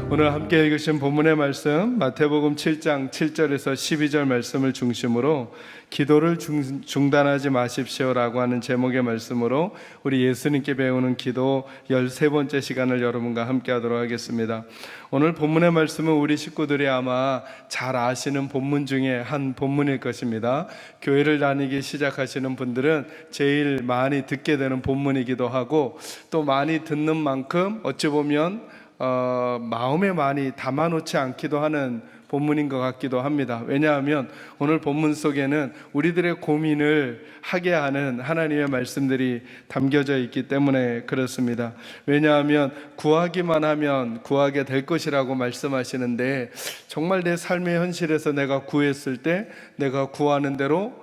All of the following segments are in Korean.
오늘 함께 읽으신 본문의 말씀 마태복음 7장 7절에서 12절 말씀을 중심으로 기도를 중단하지 마십시오라고 하는 제목의 말씀으로 우리 예수님께 배우는 기도 13번째 시간을 여러분과 함께 하도록 하겠습니다. 오늘 본문의 말씀은 우리 식구들이 아마 잘 아시는 본문 중에 한 본문일 것입니다. 교회를 다니기 시작하시는 분들은 제일 많이 듣게 되는 본문이기도 하고, 또 많이 듣는 만큼 어찌 보면 마음에 많이 담아놓지 않기도 하는 본문인 것 같기도 합니다. 왜냐하면 오늘 본문 속에는 우리들의 고민을 하게 하는 하나님의 말씀들이 담겨져 있기 때문에 그렇습니다. 왜냐하면 구하기만 하면 구하게 될 것이라고 말씀하시는데, 정말 내 삶의 현실에서 내가 구했을 때 내가 구하는 대로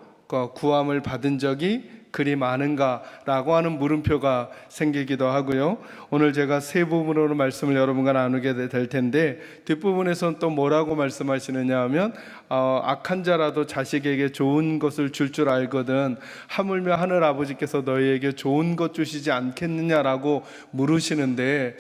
구함을 받은 적이 그리 많은가라고 하는 물음표가 생기기도 하고요. 오늘 제가 세 부분으로 말씀을 여러분과 나누게 될 텐데, 뒷부분에서는 또 뭐라고 말씀하시느냐 하면 악한 자라도 자식에게 좋은 것을 줄 알거든 하물며 하늘 아버지께서 너희에게 좋은 것 주시지 않겠느냐라고 물으시는데,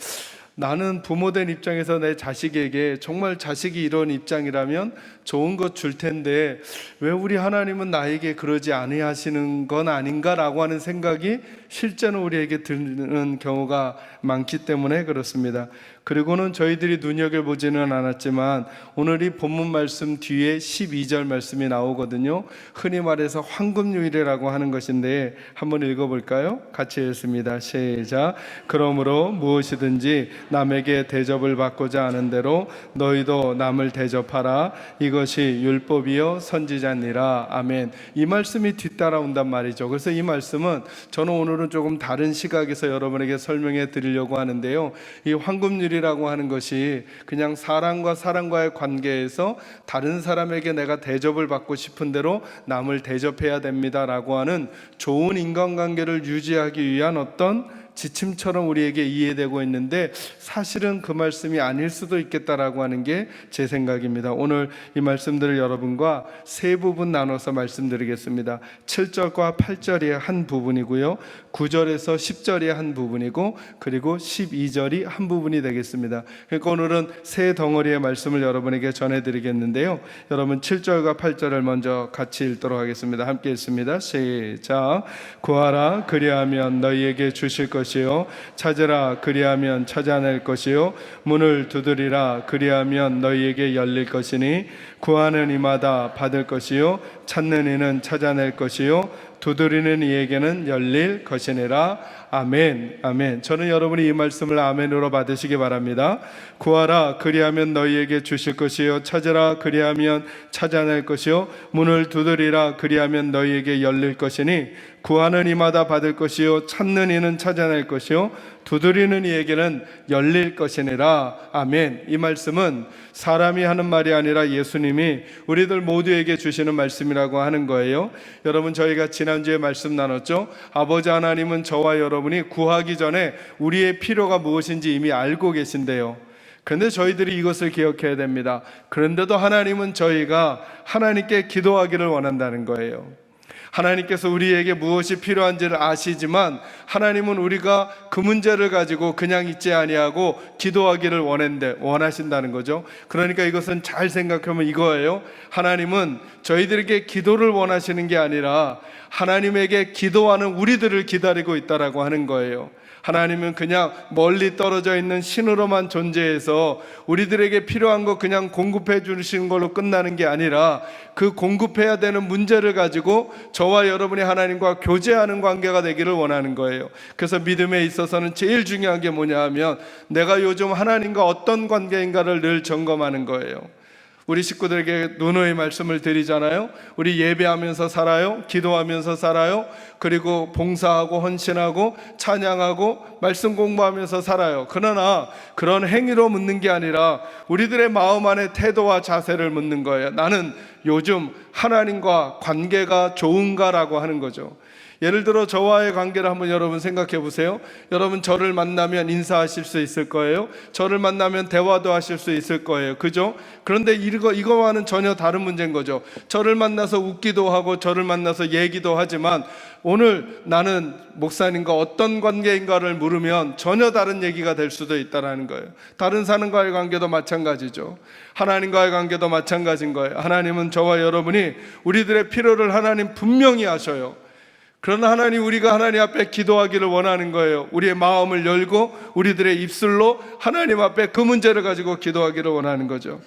나는 부모된 입장에서 내 자식에게 정말 자식이 이런 입장이라면 좋은 것 줄 텐데 왜 우리 하나님은 나에게 그러지 아니하시는 건 아닌가라고 하는 생각이 실제는 우리에게 드는 경우가 많기 때문에 그렇습니다. 그리고는 저희들이 눈여겨보지는 않았지만 오늘 이 본문 말씀 뒤에 12절 말씀이 나오거든요. 흔히 말해서 황금률이라고 하는 것인데 한번 읽어볼까요? 같이 읽습니다. 시작. 그러므로 무엇이든지 남에게 대접을 받고자 하는 대로 너희도 남을 대접하라. 이것이 율법이요 선지자니라. 아멘. 이 말씀이 뒤따라온단 말이죠. 그래서 이 말씀은 저는 오늘은 조금 다른 시각에서 여러분에게 설명해 드리려고 하는데요. 이 황금률이라고 하는 것이 그냥 사람과 사람과의 관계에서 다른 사람에게 내가 대접을 받고 싶은 대로 남을 대접해야 됩니다라고 하는 좋은 인간관계를 유지하기 위한 어떤 지침처럼 우리에게 이해되고 있는데, 사실은 그 말씀이 아닐 수도 있겠다라고 하는 게 제 생각입니다. 오늘 이 말씀들을 여러분과 세 부분 나눠서 말씀드리겠습니다. 7절과 8절이 한 부분이고요, 9절에서 10절이 한 부분이고, 그리고 12절이 한 부분이 되겠습니다. 그러니까 오늘은 세 덩어리의 말씀을 여러분에게 전해드리겠는데요, 여러분 7절과 8절을 먼저 같이 읽도록 하겠습니다. 함께 읽습니다. 시작. 구하라 그리하면 너희에게 주실 것이요, 찾으라 그리하면 찾아낼 것이요, 문을 두드리라 그리하면 너희에게 열릴 것이니 구하는 이마다 받을 것이요, 찾는 이는 찾아낼 것이요, 두드리는 이에게는 열릴 것이니라. 아멘. 아멘. 저는 여러분이 이 말씀을 아멘으로 받으시기 바랍니다. 구하라 그리하면 너희에게 주실 것이요, 찾으라 그리하면 찾아낼 것이요, 문을 두드리라 그리하면 너희에게 열릴 것이니 구하는 이마다 받을 것이요, 찾는 이는 찾아낼 것이요, 두드리는 이에게는 열릴 것이니라. 아멘. 이 말씀은 사람이 하는 말이 아니라 예수님이 우리들 모두에게 주시는 말씀이라고 하는 거예요. 여러분, 저희가 지난주에 말씀 나눴죠. 아버지 하나님은 저와 여러분이 구하기 전에 우리의 필요가 무엇인지 이미 알고 계신데요, 그런데 저희들이 이것을 기억해야 됩니다. 그런데도 하나님은 저희가 하나님께 기도하기를 원한다는 거예요. 하나님께서 우리에게 무엇이 필요한지를 아시지만 하나님은 우리가 그 문제를 가지고 그냥 있지 아니하고 기도하기를 원하신다는 거죠. 그러니까 이것은 잘 생각하면 이거예요. 하나님은 저희들에게 기도를 원하시는 게 아니라 하나님에게 기도하는 우리들을 기다리고 있다라고 하는 거예요. 하나님은 그냥 멀리 떨어져 있는 신으로만 존재해서 우리들에게 필요한 거 그냥 공급해 주시는 걸로 끝나는 게 아니라 그 공급해야 되는 문제를 가지고 저와 여러분이 하나님과 교제하는 관계가 되기를 원하는 거예요. 그래서 믿음에 있어서는 제일 중요한 게 뭐냐 하면 내가 요즘 하나님과 어떤 관계인가를 늘 점검하는 거예요. 우리 식구들에게 누누이 말씀을 드리잖아요. 우리 예배하면서 살아요, 기도하면서 살아요, 그리고 봉사하고 헌신하고 찬양하고 말씀 공부하면서 살아요. 그러나 그런 행위로 묻는 게 아니라 우리들의 마음 안의 태도와 자세를 묻는 거예요. 나는 요즘 하나님과 관계가 좋은가라고 하는 거죠. 예를 들어 저와의 관계를 한번 여러분 생각해 보세요. 여러분 저를 만나면 인사하실 수 있을 거예요. 저를 만나면 대화도 하실 수 있을 거예요. 그죠? 그런데 이거와는 전혀 다른 문제인 거죠. 저를 만나서 웃기도 하고 저를 만나서 얘기도 하지만 오늘 나는 목사님과 어떤 관계인가를 물으면 전혀 다른 얘기가 될 수도 있다는 거예요. 다른 사람과의 관계도 마찬가지죠. 하나님과의 관계도 마찬가지인 거예요. 하나님은 저와 여러분이 우리들의 필요를 하나님 분명히 아셔요. 그러나 하나님, 우리가 하나님 앞에 기도하기를 원하는 거예요. 우리의 마음을 열고 우리들의 입술로 하나님 앞에 그 문제를 가지고 기도하기를 원하는 거죠.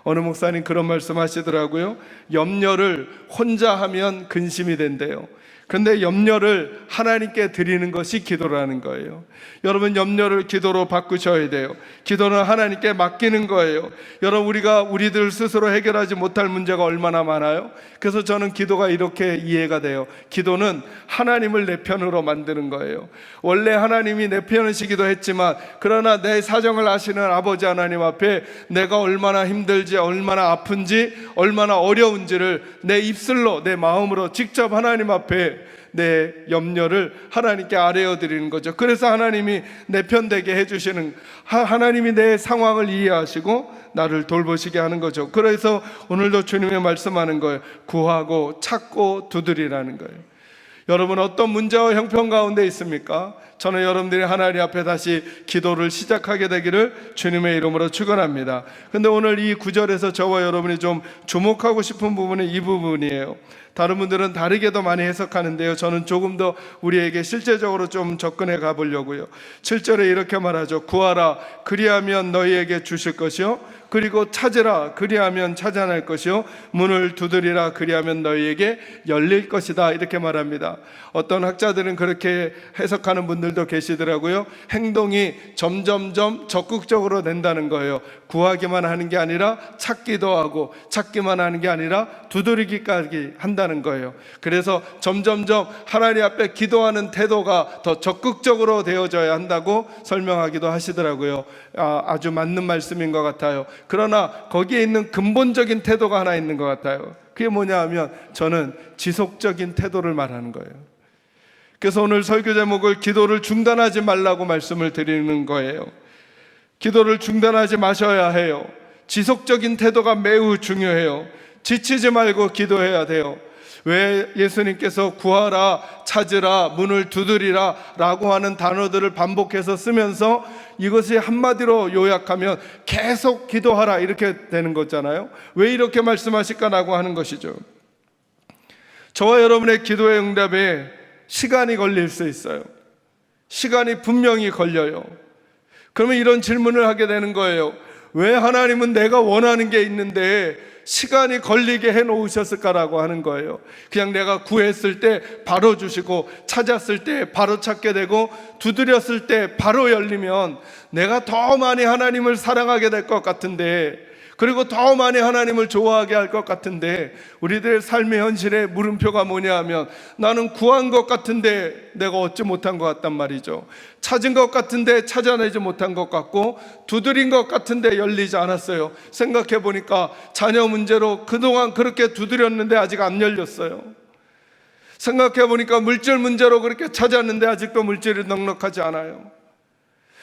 어느 목사님 그런 말씀 하시더라고요. 염려를 혼자 하면 근심이 된대요. 그런데 염려를 하나님께 드리는 것이 기도라는 거예요. 여러분, 염려를 기도로 바꾸셔야 돼요. 기도는 하나님께 맡기는 거예요. 여러분, 우리들 스스로 해결하지 못할 문제가 얼마나 많아요. 그래서 저는 기도가 이렇게 이해가 돼요. 기도는 하나님을 내 편으로 만드는 거예요. 원래 하나님이 내 편이시기도 했지만, 그러나 내 사정을 아시는 아버지 하나님 앞에 내가 얼마나 힘들지, 얼마나 아픈지, 얼마나 어려운지를 내 입술로, 내 마음으로 직접 하나님 앞에 내 염려를 하나님께 아뢰어 드리는 거죠. 그래서 하나님이 내 편 되게 해주시는, 하나님이 내 상황을 이해하시고 나를 돌보시게 하는 거죠. 그래서 오늘도 주님의 말씀하는 거예요. 구하고 찾고 두드리라는 거예요. 여러분, 어떤 문제와 형편 가운데 있습니까? 저는 여러분들이 하나님 앞에 다시 기도를 시작하게 되기를 주님의 이름으로 축원합니다. 근데 오늘 이 구절에서 저와 여러분이 좀 주목하고 싶은 부분은 이 부분이에요. 다른 분들은 다르게도 많이 해석하는데요, 저는 조금 더 우리에게 실제적으로 좀 접근해 가보려고요. 7절에 이렇게 말하죠. 구하라, 그리하면 너희에게 주실 것이요, 그리고 찾으라, 그리하면 찾아낼 것이요, 문을 두드리라, 그리하면 너희에게 열릴 것이다, 이렇게 말합니다. 어떤 학자들은 그렇게 해석하는 분들도 계시더라고요. 행동이 점점점 적극적으로 된다는 거예요. 구하기만 하는 게 아니라 찾기도 하고, 찾기만 하는 게 아니라 두드리기까지 한다는 거예요. 그래서 점점점 하나님 앞에 기도하는 태도가 더 적극적으로 되어져야 한다고 설명하기도 하시더라고요. 아주 맞는 말씀인 것 같아요. 그러나 거기에 있는 근본적인 태도가 하나 있는 것 같아요. 그게 뭐냐 하면, 저는 지속적인 태도를 말하는 거예요. 그래서 오늘 설교 제목을 기도를 중단하지 말라고 말씀을 드리는 거예요. 기도를 중단하지 마셔야 해요. 지속적인 태도가 매우 중요해요. 지치지 말고 기도해야 돼요. 왜 예수님께서 구하라, 찾으라, 문을 두드리라 라고 하는 단어들을 반복해서 쓰면서 이것이 한마디로 요약하면 계속 기도하라 이렇게 되는 거잖아요. 왜 이렇게 말씀하실까라고 하는 것이죠. 저와 여러분의 기도의 응답에 시간이 걸릴 수 있어요. 시간이 분명히 걸려요. 그러면 이런 질문을 하게 되는 거예요. 왜 하나님은 내가 원하는 게 있는데 시간이 걸리게 해놓으셨을까라고 하는 거예요. 그냥 내가 구했을 때 바로 주시고, 찾았을 때 바로 찾게 되고, 두드렸을 때 바로 열리면 내가 더 많이 하나님을 사랑하게 될 것 같은데, 그리고 더 많이 하나님을 좋아하게 할 것 같은데, 우리들의 삶의 현실에 물음표가 뭐냐 하면, 나는 구한 것 같은데 내가 얻지 못한 것 같단 말이죠. 찾은 것 같은데 찾아내지 못한 것 같고, 두드린 것 같은데 열리지 않았어요. 생각해 보니까 자녀 문제로 그동안 그렇게 두드렸는데 아직 안 열렸어요. 생각해 보니까 물질 문제로 그렇게 찾았는데 아직도 물질이 넉넉하지 않아요.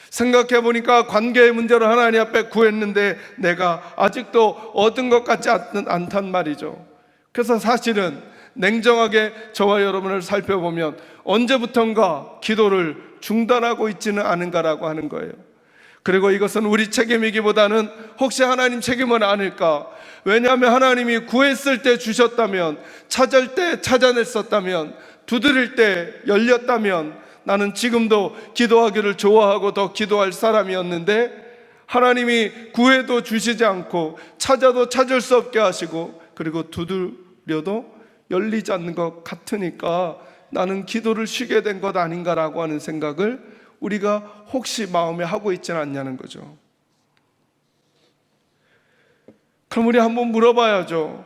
생각해 보니까 관계의 문제로 하나님 앞에 구했는데 내가 아직도 얻은 것 같지 않단 말이죠. 그래서 사실은 냉정하게 저와 여러분을 살펴보면 언제부턴가 기도를 중단하고 있지는 않은가라고 하는 거예요. 그리고 이것은 우리 책임이기보다는 혹시 하나님 책임은 아닐까? 왜냐하면 하나님이 구했을 때 주셨다면, 찾을 때 찾아냈었다면, 두드릴 때 열렸다면 나는 지금도 기도하기를 좋아하고 더 기도할 사람이었는데, 하나님이 구해도 주시지 않고 찾아도 찾을 수 없게 하시고, 그리고 두드려도 열리지 않는 것 같으니까 나는 기도를 쉬게 된 것 아닌가라고 하는 생각을 우리가 혹시 마음에 하고 있지는 않냐는 거죠. 그럼 우리 한번 물어봐야죠.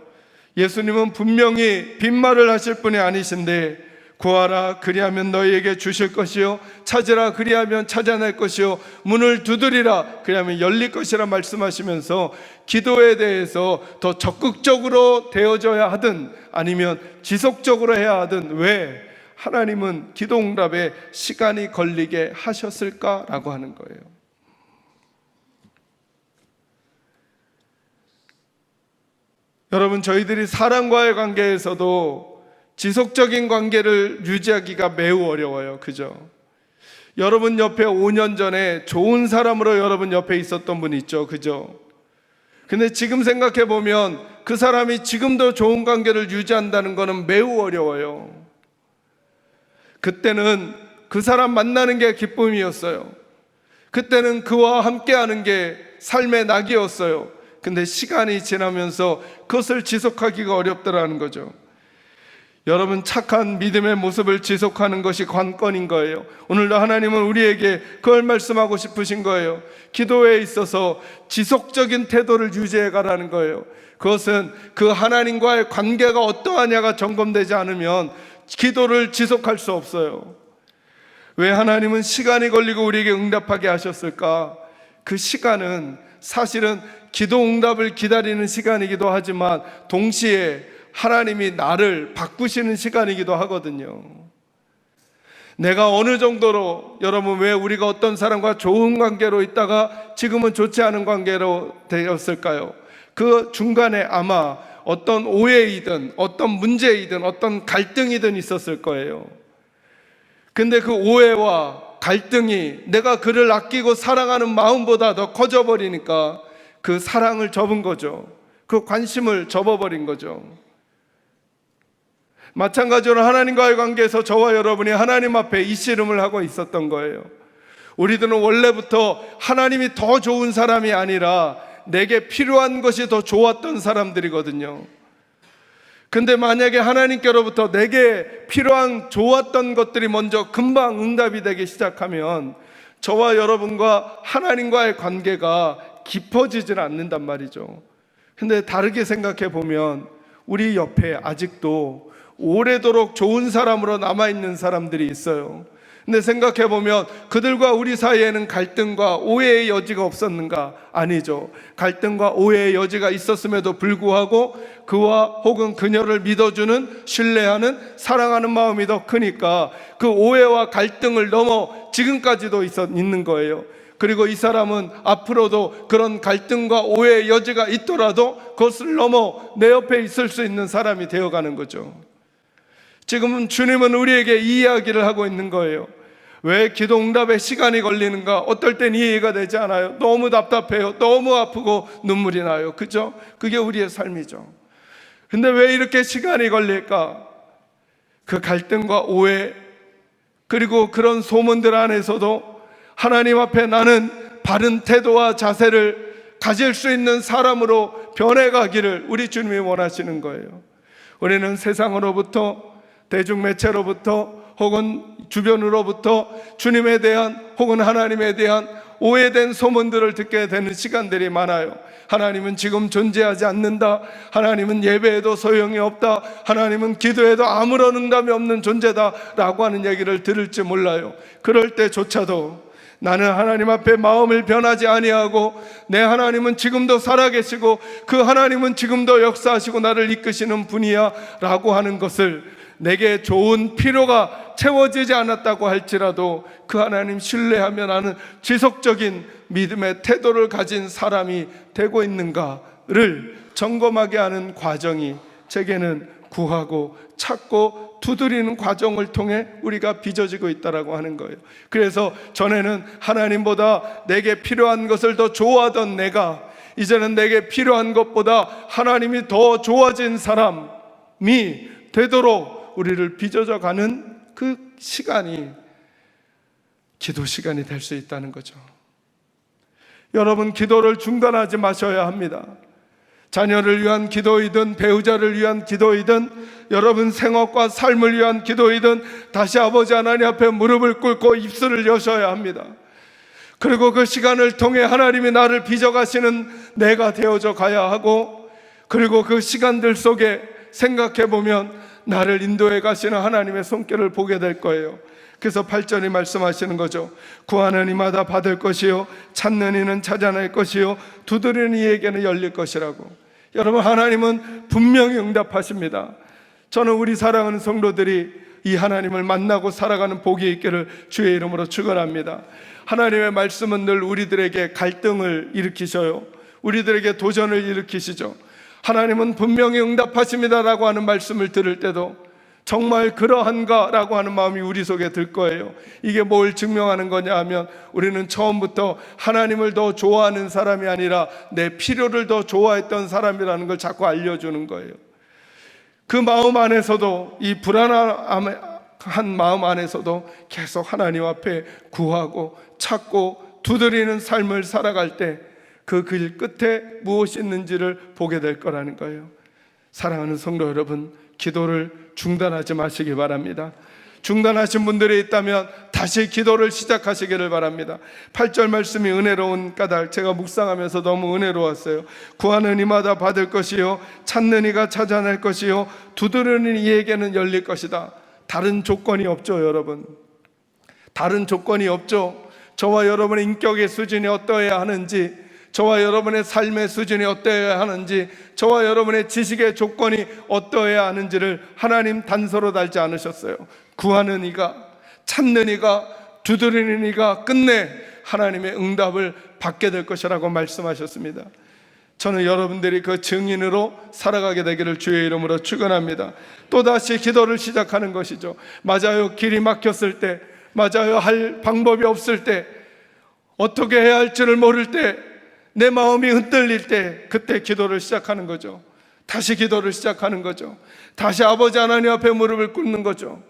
예수님은 분명히 빈말을 하실 분이 아니신데, 구하라, 그리하면 너희에게 주실 것이요, 찾으라, 그리하면 찾아낼 것이요, 문을 두드리라, 그리하면 열릴 것이라 말씀하시면서 기도에 대해서 더 적극적으로 되어져야 하든 아니면 지속적으로 해야 하든, 왜? 하나님은 기도 응답에 시간이 걸리게 하셨을까라고 하는 거예요. 여러분, 저희들이 사람과의 관계에서도 지속적인 관계를 유지하기가 매우 어려워요. 그죠? 여러분 옆에 5년 전에 좋은 사람으로 여러분 옆에 있었던 분 있죠. 그죠? 근데 지금 생각해 보면 그 사람이 지금도 좋은 관계를 유지한다는 것은 매우 어려워요. 그때는 그 사람 만나는 게 기쁨이었어요. 그때는 그와 함께하는 게 삶의 낙이었어요. 근데 시간이 지나면서 그것을 지속하기가 어렵더라는 거죠. 여러분, 착한 믿음의 모습을 지속하는 것이 관건인 거예요. 오늘도 하나님은 우리에게 그걸 말씀하고 싶으신 거예요. 기도에 있어서 지속적인 태도를 유지해 가라는 거예요. 그것은 그 하나님과의 관계가 어떠하냐가 점검되지 않으면 기도를 지속할 수 없어요. 왜 하나님은 시간이 걸리고 우리에게 응답하게 하셨을까? 그 시간은 사실은 기도 응답을 기다리는 시간이기도 하지만 동시에 하나님이 나를 바꾸시는 시간이기도 하거든요. 내가 어느 정도로, 여러분, 왜 우리가 어떤 사람과 좋은 관계로 있다가 지금은 좋지 않은 관계로 되었을까요? 그 중간에 아마 어떤 오해이든 어떤 문제이든 어떤 갈등이든 있었을 거예요. 근데 그 오해와 갈등이 내가 그를 아끼고 사랑하는 마음보다 더 커져버리니까 그 사랑을 접은 거죠. 그 관심을 접어버린 거죠. 마찬가지로 하나님과의 관계에서 저와 여러분이 하나님 앞에 이 씨름을 하고 있었던 거예요. 우리들은 원래부터 하나님이 더 좋은 사람이 아니라 내게 필요한 것이 더 좋았던 사람들이거든요. 근데 만약에 하나님께로부터 내게 필요한 좋았던 것들이 먼저 금방 응답이 되기 시작하면 저와 여러분과 하나님과의 관계가 깊어지질 않는단 말이죠. 근데 다르게 생각해 보면 우리 옆에 아직도 오래도록 좋은 사람으로 남아있는 사람들이 있어요. 근데 생각해 보면 그들과 우리 사이에는 갈등과 오해의 여지가 없었는가? 아니죠. 갈등과 오해의 여지가 있었음에도 불구하고 그와 혹은 그녀를 믿어주는, 신뢰하는, 사랑하는 마음이 더 크니까 그 오해와 갈등을 넘어 지금까지도 있는 거예요. 그리고 이 사람은 앞으로도 그런 갈등과 오해의 여지가 있더라도 그것을 넘어 내 옆에 있을 수 있는 사람이 되어가는 거죠. 지금은 주님은 우리에게 이 이야기를 하고 있는 거예요. 왜 기도 응답에 시간이 걸리는가? 어떨 땐 이해가 되지 않아요. 너무 답답해요. 너무 아프고 눈물이 나요. 그죠? 그게 우리의 삶이죠. 근데 왜 이렇게 시간이 걸릴까? 그 갈등과 오해, 그리고 그런 소문들 안에서도 하나님 앞에 나는 바른 태도와 자세를 가질 수 있는 사람으로 변해가기를 우리 주님이 원하시는 거예요. 우리는 세상으로부터, 대중매체로부터, 혹은 주변으로부터 주님에 대한 혹은 하나님에 대한 오해된 소문들을 듣게 되는 시간들이 많아요. 하나님은 지금 존재하지 않는다. 하나님은 예배에도 소용이 없다. 하나님은 기도에도 아무런 응답이 없는 존재다 라고 하는 얘기를 들을지 몰라요. 그럴 때조차도 나는 하나님 앞에 마음을 변하지 아니하고 내 하나님은 지금도 살아계시고 그 하나님은 지금도 역사하시고 나를 이끄시는 분이야 라고 하는 것을, 내게 좋은 필요가 채워지지 않았다고 할지라도 그 하나님 신뢰하며 나는 지속적인 믿음의 태도를 가진 사람이 되고 있는가를 점검하게 하는 과정이 제게는 구하고 찾고 두드리는 과정을 통해 우리가 빚어지고 있다라고 하는 거예요. 그래서 전에는 하나님보다 내게 필요한 것을 더 좋아하던 내가 이제는 내게 필요한 것보다 하나님이 더 좋아진 사람이 되도록 우리를 빚어져 가는 그 시간이 기도 시간이 될 수 있다는 거죠. 여러분, 기도를 중단하지 마셔야 합니다. 자녀를 위한 기도이든 배우자를 위한 기도이든 여러분 생업과 삶을 위한 기도이든 다시 아버지 하나님 앞에 무릎을 꿇고 입술을 여셔야 합니다. 그리고 그 시간을 통해 하나님이 나를 빚어가시는 내가 되어져 가야 하고, 그리고 그 시간들 속에 생각해 보면 나를 인도해 가시는 하나님의 손길을 보게 될 거예요. 그래서 8절이 말씀하시는 거죠. 구하는 이마다 받을 것이요 찾는 이는 찾아낼 것이요 두드리는 이에게는 열릴 것이라고. 여러분, 하나님은 분명히 응답하십니다. 저는 우리 사랑하는 성도들이 이 하나님을 만나고 살아가는 복이 있기를 주의 이름으로 축원합니다. 하나님의 말씀은 늘 우리들에게 갈등을 일으키셔요. 우리들에게 도전을 일으키시죠. 하나님은 분명히 응답하십니다라고 하는 말씀을 들을 때도 정말 그러한가? 라고 하는 마음이 우리 속에 들 거예요. 이게 뭘 증명하는 거냐 하면 우리는 처음부터 하나님을 더 좋아하는 사람이 아니라 내 필요를 더 좋아했던 사람이라는 걸 자꾸 알려주는 거예요. 그 마음 안에서도, 이 불안한 마음 안에서도 계속 하나님 앞에 구하고 찾고 두드리는 삶을 살아갈 때 그 길 끝에 무엇이 있는지를 보게 될 거라는 거예요. 사랑하는 성도 여러분, 기도를 중단하지 마시기 바랍니다. 중단하신 분들이 있다면 다시 기도를 시작하시기를 바랍니다. 8절 말씀이 은혜로운 까닭, 제가 묵상하면서 너무 은혜로웠어요. 구하는 이마다 받을 것이요, 찾는 이가 찾아낼 것이요, 두드리는 이에게는 열릴 것이다. 다른 조건이 없죠, 여러분. 다른 조건이 없죠. 저와 여러분의 인격의 수준이 어떠해야 하는지, 저와 여러분의 삶의 수준이 어떠해야 하는지, 저와 여러분의 지식의 조건이 어떠해야 하는지를 하나님 단서로 달지 않으셨어요. 구하는 이가, 찾는 이가, 두드리는 이가 끝내 하나님의 응답을 받게 될 것이라고 말씀하셨습니다. 저는 여러분들이 그 증인으로 살아가게 되기를 주의 이름으로 축원합니다. 또다시 기도를 시작하는 것이죠. 맞아요, 길이 막혔을 때, 맞아요, 할 방법이 없을 때, 어떻게 해야 할지를 모를 때, 내 마음이 흔들릴 때, 그때 기도를 시작하는 거죠. 다시 기도를 시작하는 거죠. 다시 아버지 하나님 앞에 무릎을 꿇는 거죠.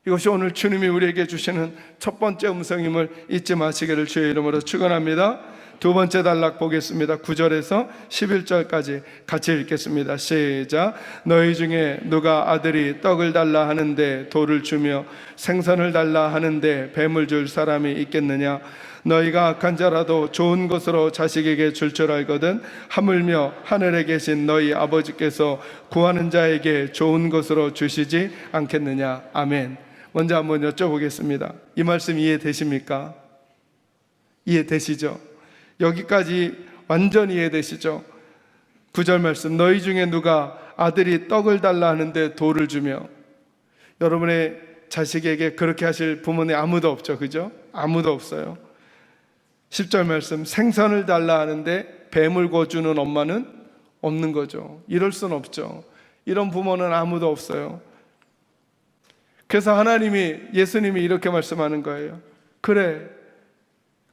이것이 오늘 주님이 우리에게 주시는 첫 번째 음성임을 잊지 마시기를 주의 이름으로 축원합니다. 두 번째 단락 보겠습니다. 9절에서 11절까지 같이 읽겠습니다. 시작. 너희 중에 누가 아들이 떡을 달라 하는데 돌을 주며 생선을 달라 하는데 뱀을 줄 사람이 있겠느냐? 너희가 악한 자라도 좋은 것으로 자식에게 줄 줄 알거든 하물며 하늘에 계신 너희 아버지께서 구하는 자에게 좋은 것으로 주시지 않겠느냐? 아멘. 먼저 한번 여쭤보겠습니다. 이 말씀 이해되십니까? 이해되시죠? 여기까지 완전히 이해되시죠? 9절 말씀, 너희 중에 누가 아들이 떡을 달라 하는데 돌을 주며, 여러분의 자식에게 그렇게 하실 부모님 아무도 없죠, 그죠? 아무도 없어요. 10절 말씀, 생선을 달라 하는데 뱀을 구워주는 엄마는 없는 거죠. 이럴 수는 없죠. 이런 부모는 아무도 없어요. 그래서 하나님이, 예수님이 이렇게 말씀하는 거예요. 그래,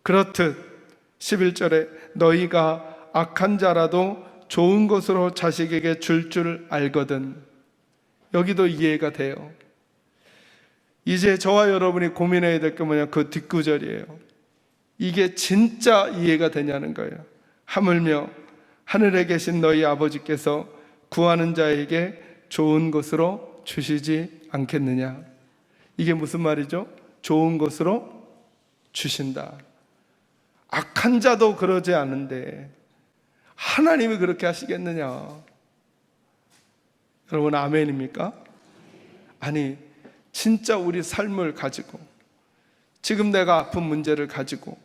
그렇듯 11절에 너희가 악한 자라도 좋은 것으로 자식에게 줄 줄 알거든. 여기도 이해가 돼요. 이제 저와 여러분이 고민해야 될 게 뭐냐, 그 뒷구절이에요. 이게 진짜 이해가 되냐는 거예요. 하물며 하늘에 계신 너희 아버지께서 구하는 자에게 좋은 것으로 주시지 않겠느냐? 이게 무슨 말이죠? 좋은 것으로 주신다. 악한 자도 그러지 않은데 하나님이 그렇게 하시겠느냐? 여러분 아멘입니까? 아니, 진짜 우리 삶을 가지고, 지금 내가 아픈 문제를 가지고,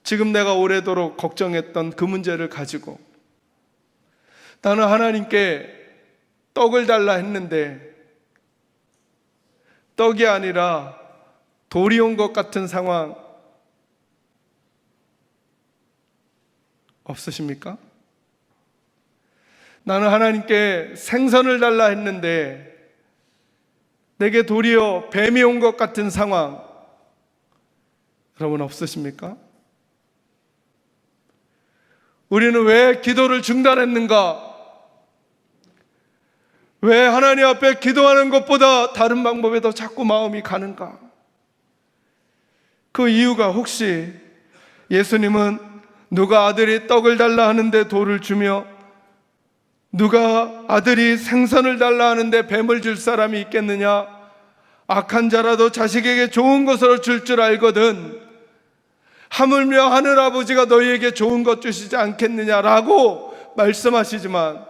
지금 내가 오래도록 걱정했던 그 문제를 가지고 나는 하나님께 떡을 달라 했는데 떡이 아니라 돌이 온 것 같은 상황 없으십니까? 나는 하나님께 생선을 달라 했는데 내게 도리어 뱀이 온 것 같은 상황 여러분 없으십니까? 우리는 왜 기도를 중단했는가? 왜 하나님 앞에 기도하는 것보다 다른 방법에 더 자꾸 마음이 가는가? 그 이유가 혹시 예수님은 누가 아들이 떡을 달라 하는데 돌을 주며 누가 아들이 생선을 달라 하는데 뱀을 줄 사람이 있겠느냐? 악한 자라도 자식에게 좋은 것으로 줄 줄 알거든 하물며 하늘아버지가 너희에게 좋은 것 주시지 않겠느냐라고 말씀하시지만,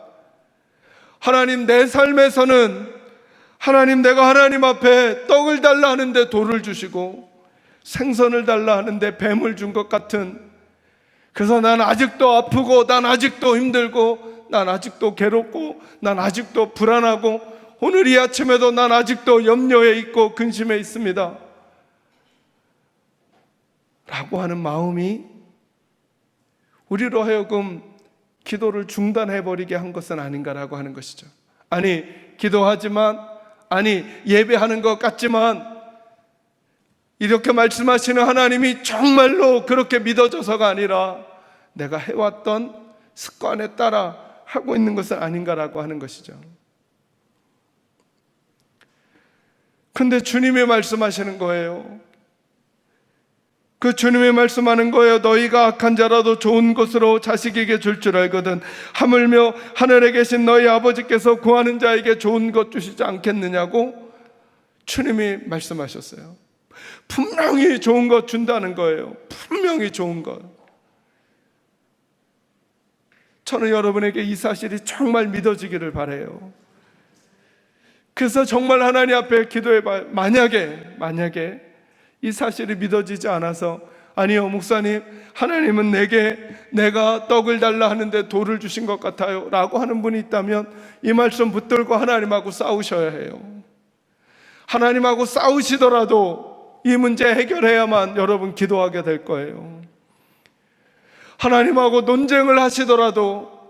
하나님, 내 삶에서는 하나님, 내가 하나님 앞에 떡을 달라 하는데 돌을 주시고 생선을 달라 하는데 뱀을 준 것 같은, 그래서 난 아직도 아프고 난 아직도 힘들고 난 아직도 괴롭고 난 아직도 불안하고 오늘 이 아침에도 난 아직도 염려에 있고 근심에 있습니다 라고 하는 마음이 우리로 하여금 기도를 중단해버리게 한 것은 아닌가라고 하는 것이죠. 아니, 기도하지만, 아니, 예배하는 것 같지만, 이렇게 말씀하시는 하나님이 정말로 그렇게 믿어져서가 아니라 내가 해왔던 습관에 따라 하고 있는 것은 아닌가라고 하는 것이죠. 근데 주님이 말씀하시는 거예요. 그 주님이 말씀하는 거예요. 너희가 악한 자라도 좋은 것으로 자식에게 줄 줄 알거든 하물며 하늘에 계신 너희 아버지께서 구하는 자에게 좋은 것 주시지 않겠느냐고 주님이 말씀하셨어요. 분명히 좋은 것 준다는 거예요. 분명히 좋은 것. 저는 여러분에게 이 사실이 정말 믿어지기를 바라요. 그래서 정말 하나님 앞에 기도해봐요. 만약에 이 사실이 믿어지지 않아서, 아니요 목사님, 하나님은 내가 떡을 달라 하는데 돌을 주신 것 같아요 라고 하는 분이 있다면 이 말씀 붙들고 하나님하고 싸우셔야 해요. 하나님하고 싸우시더라도 이 문제 해결해야만 여러분 기도하게 될 거예요. 하나님하고 논쟁을 하시더라도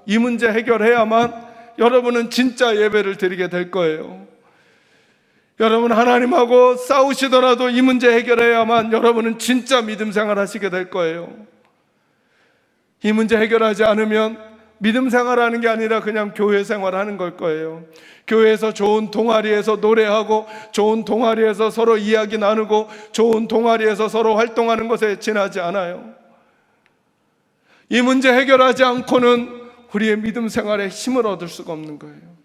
이 문제 해결해야만 여러분은 진짜 예배를 드리게 될 거예요. 여러분, 하나님하고 싸우시더라도 이 문제 해결해야만 여러분은 진짜 믿음 생활 하시게 될 거예요. 이 문제 해결하지 않으면 믿음 생활하는 게 아니라 그냥 교회 생활하는 걸 거예요. 교회에서 좋은 동아리에서 노래하고, 좋은 동아리에서 서로 이야기 나누고, 좋은 동아리에서 서로 활동하는 것에 지나지 않아요. 이 문제 해결하지 않고는 우리의 믿음 생활에 힘을 얻을 수가 없는 거예요.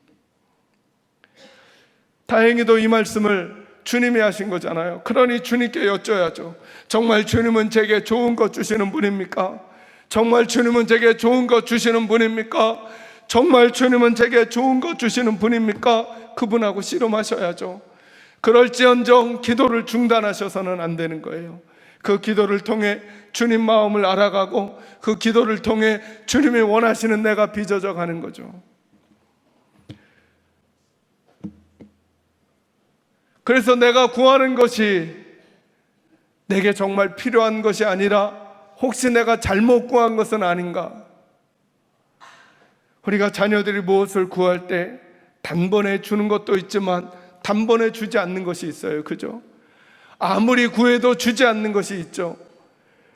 다행히도 이 말씀을 주님이 하신 거잖아요. 그러니 주님께 여쭤야죠. 정말 주님은 제게 좋은 것 주시는 분입니까? 정말 주님은 제게 좋은 것 주시는 분입니까? 정말 주님은 제게 좋은 것 주시는 분입니까? 그분하고 씨름하셔야죠. 그럴지언정 기도를 중단하셔서는 안 되는 거예요. 그 기도를 통해 주님 마음을 알아가고, 그 기도를 통해 주님이 원하시는 내가 빚어져 가는 거죠. 그래서 내가 구하는 것이 내게 정말 필요한 것이 아니라 혹시 내가 잘못 구한 것은 아닌가? 우리가 자녀들이 무엇을 구할 때 단번에 주는 것도 있지만 단번에 주지 않는 것이 있어요. 그죠? 아무리 구해도 주지 않는 것이 있죠.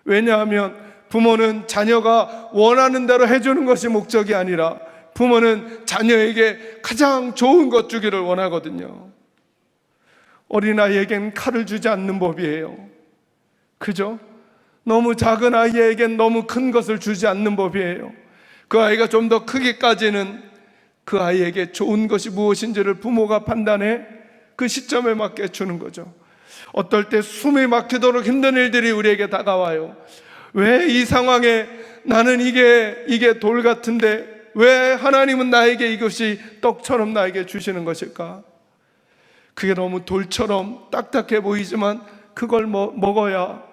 왜냐하면 부모는 자녀가 원하는 대로 해주는 것이 목적이 아니라 부모는 자녀에게 가장 좋은 것 주기를 원하거든요. 어린아이에겐 칼을 주지 않는 법이에요. 그죠? 너무 작은 아이에겐 너무 큰 것을 주지 않는 법이에요. 그 아이가 좀 더 크기까지는 그 아이에게 좋은 것이 무엇인지를 부모가 판단해 그 시점에 맞게 주는 거죠. 어떨 때 숨이 막히도록 힘든 일들이 우리에게 다가와요. 왜 이 상황에 나는 이게 돌 같은데 왜 하나님은 나에게 이것이 떡처럼 나에게 주시는 것일까? 그게 너무 돌처럼 딱딱해 보이지만 그걸 먹어야,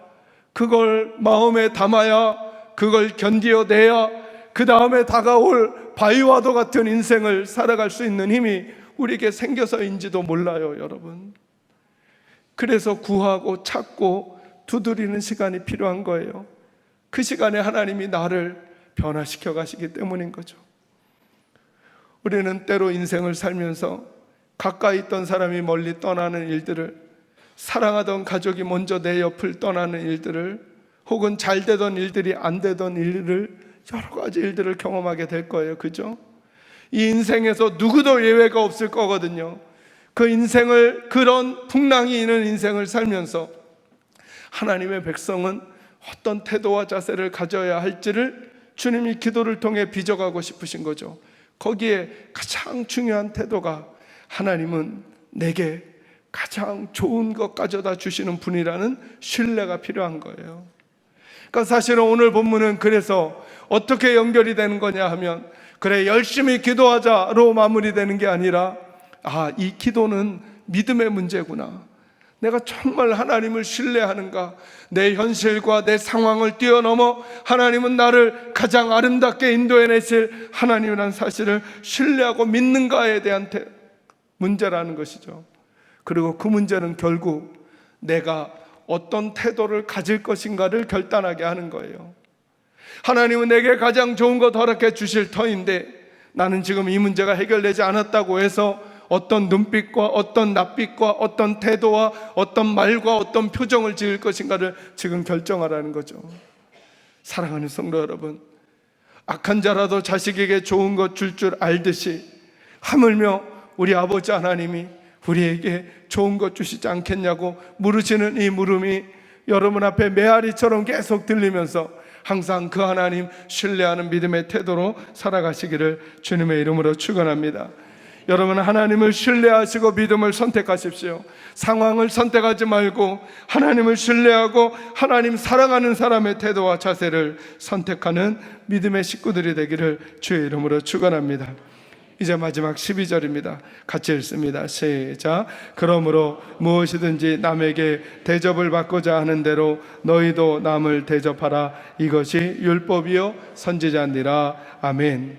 그걸 마음에 담아야, 그걸 견디어내야 그 다음에 다가올 바위와도 같은 인생을 살아갈 수 있는 힘이 우리에게 생겨서인지도 몰라요, 여러분. 그래서 구하고 찾고 두드리는 시간이 필요한 거예요. 그 시간에 하나님이 나를 변화시켜 가시기 때문인 거죠. 우리는 때로 인생을 살면서 가까이 있던 사람이 멀리 떠나는 일들을, 사랑하던 가족이 먼저 내 옆을 떠나는 일들을, 혹은 잘 되던 일들이 안 되던 일을, 여러 가지 일들을 경험하게 될 거예요. 그죠? 이 인생에서 누구도 예외가 없을 거거든요. 그 인생을, 그런 풍랑이 있는 인생을 살면서 하나님의 백성은 어떤 태도와 자세를 가져야 할지를 주님이 기도를 통해 빚어가고 싶으신 거죠. 거기에 가장 중요한 태도가 하나님은 내게 가장 좋은 것 가져다 주시는 분이라는 신뢰가 필요한 거예요. 그러니까 사실은 오늘 본문은 그래서 어떻게 연결이 되는 거냐 하면, 그래 열심히 기도하자로 마무리되는 게 아니라, 이 기도는 믿음의 문제구나. 내가 정말 하나님을 신뢰하는가? 내 현실과 내 상황을 뛰어넘어 하나님은 나를 가장 아름답게 인도해내실 하나님이라는 사실을 신뢰하고 믿는가에 대한 문제라는 것이죠. 그리고 그 문제는 결국 내가 어떤 태도를 가질 것인가를 결단하게 하는 거예요. 하나님은 내게 가장 좋은 것 허락해 주실 터인데 나는 지금 이 문제가 해결되지 않았다고 해서 어떤 눈빛과 어떤 낯빛과 어떤 태도와 어떤 말과 어떤 표정을 지을 것인가를 지금 결정하라는 거죠. 사랑하는 성도 여러분, 악한 자라도 자식에게 좋은 것 줄 줄 알듯이 하물며 우리 아버지 하나님이 우리에게 좋은 것 주시지 않겠냐고 물으시는 이 물음이 여러분 앞에 메아리처럼 계속 들리면서 항상 그 하나님 신뢰하는 믿음의 태도로 살아가시기를 주님의 이름으로 축원합니다. 여러분, 하나님을 신뢰하시고 믿음을 선택하십시오. 상황을 선택하지 말고 하나님을 신뢰하고 하나님 사랑하는 사람의 태도와 자세를 선택하는 믿음의 식구들이 되기를 주의 이름으로 축원합니다. 이제 마지막 12절입니다. 같이 읽습니다. 시작. 그러므로 무엇이든지 남에게 대접을 받고자 하는 대로 너희도 남을 대접하라. 이것이 율법이요 선지자니라. 아멘.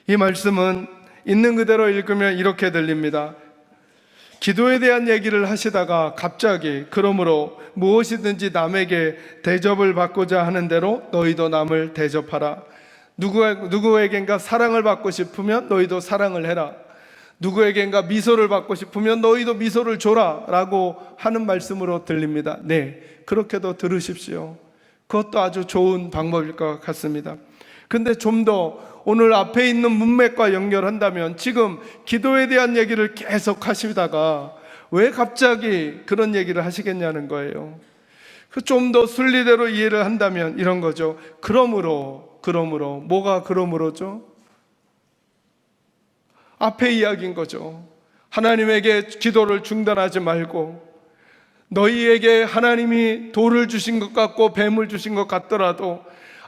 이 말씀은 있는 그대로 읽으면 이렇게 들립니다. 기도에 대한 얘기를 하시다가 갑자기 그러므로 무엇이든지 남에게 대접을 받고자 하는 대로 너희도 남을 대접하라. 누구에겐가 사랑을 받고 싶으면 너희도 사랑을 해라. 누구에겐가 미소를 받고 싶으면 너희도 미소를 줘라 라고 하는 말씀으로 들립니다. 네, 그렇게도 들으십시오. 그것도 아주 좋은 방법일 것 같습니다. 근데 좀 더 오늘 앞에 있는 문맥과 연결한다면 지금 기도에 대한 얘기를 계속 하시다가 왜 갑자기 그런 얘기를 하시겠냐는 거예요. 좀 더 순리대로 이해를 한다면 이런 거죠. 그러므로 뭐가 그러므로죠? 앞에 이야기인 거죠. 하나님에게 기도를 중단하지 말고 너희에게 하나님이 돌을 주신 것 같고 뱀을 주신 것 같더라도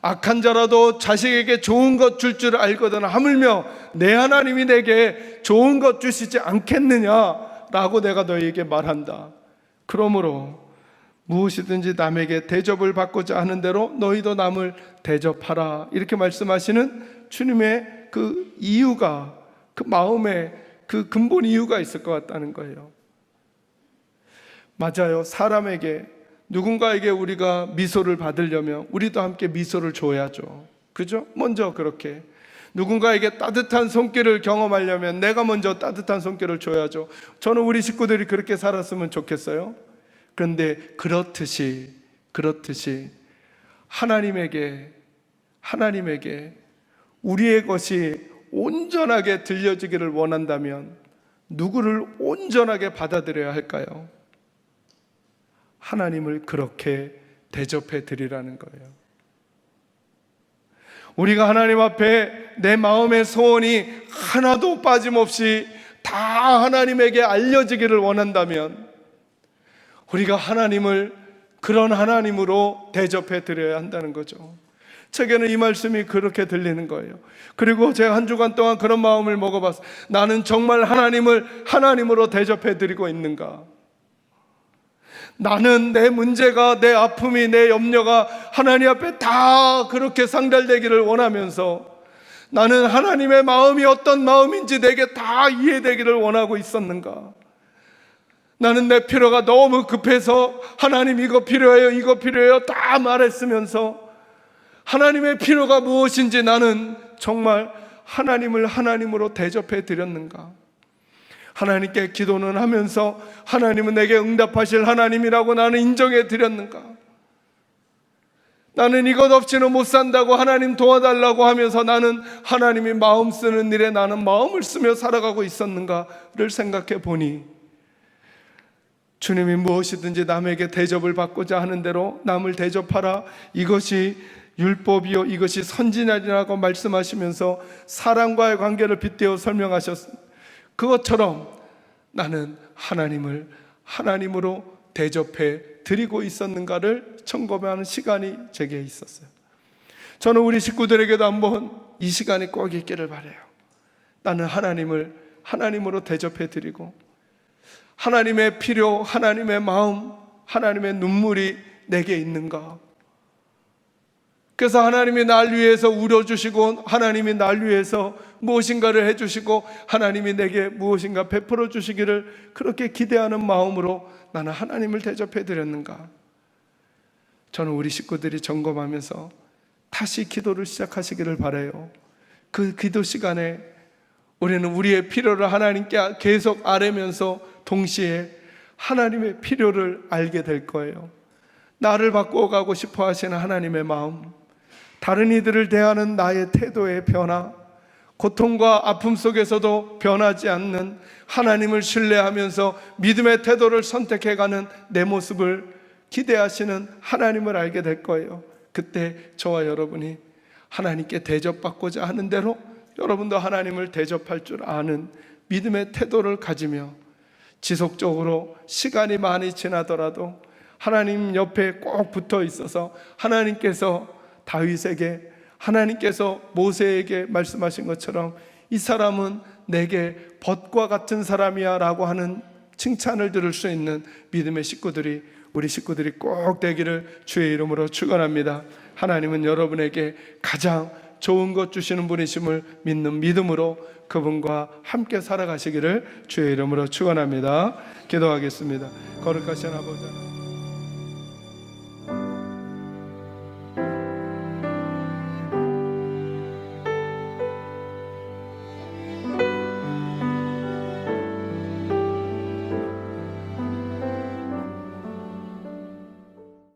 악한 자라도 자식에게 좋은 것 줄 줄 알거든 하물며 내 하나님이 내게 좋은 것 주시지 않겠느냐라고 내가 너희에게 말한다. 그러므로 무엇이든지 남에게 대접을 받고자 하는 대로 너희도 남을 대접하라. 이렇게 말씀하시는 주님의 그 이유가, 그 마음에 그 근본 이유가 있을 것 같다는 거예요. 맞아요. 사람에게, 누군가에게 우리가 미소를 받으려면 우리도 함께 미소를 줘야죠. 그죠? 먼저 그렇게 누군가에게 따뜻한 손길을 경험하려면 내가 먼저 따뜻한 손길을 줘야죠. 저는 우리 식구들이 그렇게 살았으면 좋겠어요. 그런데 그렇듯이 하나님에게 우리의 것이 온전하게 들려지기를 원한다면 누구를 온전하게 받아들여야 할까요? 하나님을 그렇게 대접해 드리라는 거예요. 우리가 하나님 앞에 내 마음의 소원이 하나도 빠짐없이 다 하나님에게 알려지기를 원한다면 우리가 하나님을 그런 하나님으로 대접해 드려야 한다는 거죠. 책에는 이 말씀이 그렇게 들리는 거예요. 그리고 제가 한 주간 동안 그런 마음을 먹어봤어요. 나는 정말 하나님을 하나님으로 대접해 드리고 있는가? 나는 내 문제가, 내 아픔이, 내 염려가 하나님 앞에 다 그렇게 상달되기를 원하면서 나는 하나님의 마음이 어떤 마음인지 내게 다 이해되기를 원하고 있었는가? 나는 내 필요가 너무 급해서 하나님 이거 필요해요, 이거 필요해요 다 말했으면서 하나님의 필요가 무엇인지 나는 정말 하나님을 하나님으로 대접해 드렸는가? 하나님께 기도는 하면서 하나님은 내게 응답하실 하나님이라고 나는 인정해 드렸는가? 나는 이것 없이는 못 산다고 하나님 도와달라고 하면서 나는 하나님이 마음 쓰는 일에 나는 마음을 쓰며 살아가고 있었는가를 생각해 보니 주님이 무엇이든지 남에게 대접을 받고자 하는 대로 남을 대접하라. 이것이 율법이요 이것이 선지자니라고 말씀하시면서 사랑과의 관계를 빗대어 설명하셨습니다. 그것처럼 나는 하나님을 하나님으로 대접해 드리고 있었는가를 점검하는 시간이 제게 있었어요. 저는 우리 식구들에게도 한번 이 시간이 꼭 있기를 바라요. 나는 하나님을 하나님으로 대접해 드리고 하나님의 필요, 하나님의 마음, 하나님의 눈물이 내게 있는가? 그래서 하나님이 날 위해서 울어주시고, 하나님이 날 위해서 무엇인가를 해주시고, 하나님이 내게 무엇인가 베풀어 주시기를 그렇게 기대하는 마음으로 나는 하나님을 대접해 드렸는가? 저는 우리 식구들이 점검하면서 다시 기도를 시작하시기를 바라요. 그 기도 시간에 우리는 우리의 필요를 하나님께 계속 아뢰면서 동시에 하나님의 필요를 알게 될 거예요. 나를 바꾸어가고 싶어 하시는 하나님의 마음, 다른 이들을 대하는 나의 태도의 변화, 고통과 아픔 속에서도 변하지 않는 하나님을 신뢰하면서 믿음의 태도를 선택해가는 내 모습을 기대하시는 하나님을 알게 될 거예요. 그때 저와 여러분이 하나님께 대접받고자 하는 대로 여러분도 하나님을 대접할 줄 아는 믿음의 태도를 가지며 지속적으로 시간이 많이 지나더라도 하나님 옆에 꼭 붙어 있어서 하나님께서 다윗에게, 하나님께서 모세에게 말씀하신 것처럼 이 사람은 내게 벗과 같은 사람이야 라고 하는 칭찬을 들을 수 있는 믿음의 식구들이, 우리 식구들이 꼭 되기를 주의 이름으로 축원합니다. 하나님은 여러분에게 가장 좋은 것 주시는 분이심을 믿는 믿음으로 그분과 함께 살아가시기를 주의 이름으로 축원합니다. 기도하겠습니다. 거룩하신 아버지,